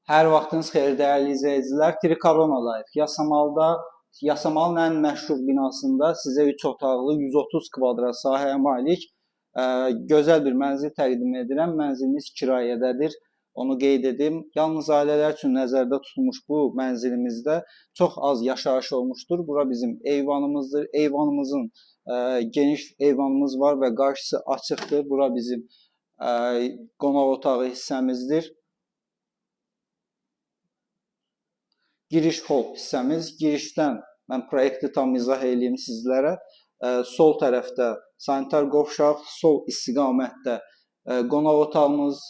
Hər vaxtınız xeyir, dəyərli izləyicilər. Trikorona Life Yasamalın ən məşhur binasında sizə 3 otaqlı 130 kvadrat sahəyə malik gözəl bir mənzil təqdim edirəm. Mənzilimiz kirayədədir. Onu qeyd edim. Yalnız ailələr üçün nəzərdə tutulmuş bu mənzilimizdə çox az yaşayış olmuşdur. Bura bizim eyvanımızdır. Eyvanımızın geniş eyvanımız var və qarşısı açıqdır. Bura bizim qonaq otağı hissəmizdir. Giriş hol hissəmiz. Girişdən mən proyekti tam izah edeyim sizlərə. Sol tərəfdə sanitar qovşaq, sol istiqamətdə qonaq otağımız,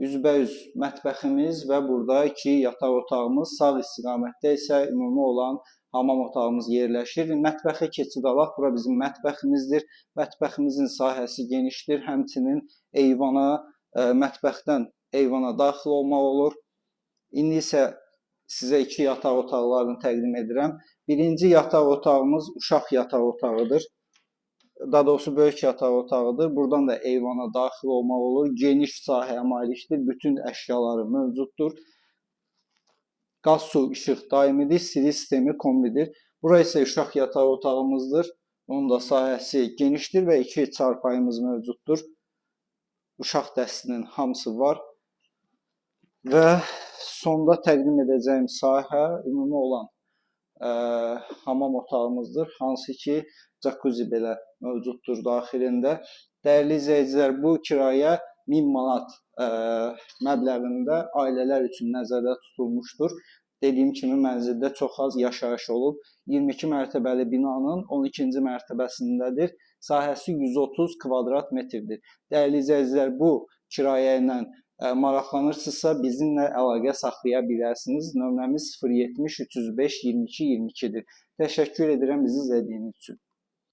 üzbəüz mətbəximiz və burada 2 yataq otağımız, sağ istiqamətdə isə ümumi olan hamam otağımız yerləşir. Mətbəxə keçid alaq. Bura bizim mətbəximizdir. Mətbəximizin sahəsi genişdir. Həmçinin mətbəxdən eyvana daxil olmaq olur. İndi isə sizə 2 yataq otaqlarını təqdim edirəm. Birinci yataq otağımız uşaq yataq otağıdır. Daha doğrusu böyük yataq otağıdır. Buradan da eyvana daxil olmaq olur. Geniş sahəyə malikdir. Bütün əşyaları mövcuddur. Qaz, su, işıq daimidir. Siri sistemi kombidir. Bura isə uşaq yataq otağımızdır. Onun da sahəsi genişdir və 2 çarpayımız mövcuddur. Uşaq dəstinin hamısı var. Və sonda təqdim edəcəyim sahə ümumi olan hamam otağımızdır. Hansı ki, jacuzzi belə mövcuddur daxilində. Dəyərli izləyicilər, bu kirayə 1000 manat məbləğində ailələr üçün nəzərdə tutulmuşdur. Dediyim kimi, mənzildə çox az yaşayış olub. 22 mərtəbəli binanın 12-ci mərtəbəsindədir. Sahəsi 130 kvadrat metrdir. Dəyərli izləyicilər, bu kirayə ilə maraqlanırsınızsa bizimlə əlaqə saxlaya bilərsiniz. Nömrəmiz 070 305 22 22-dir. Təşəkkür edirəm bizi izlədiyiniz üçün.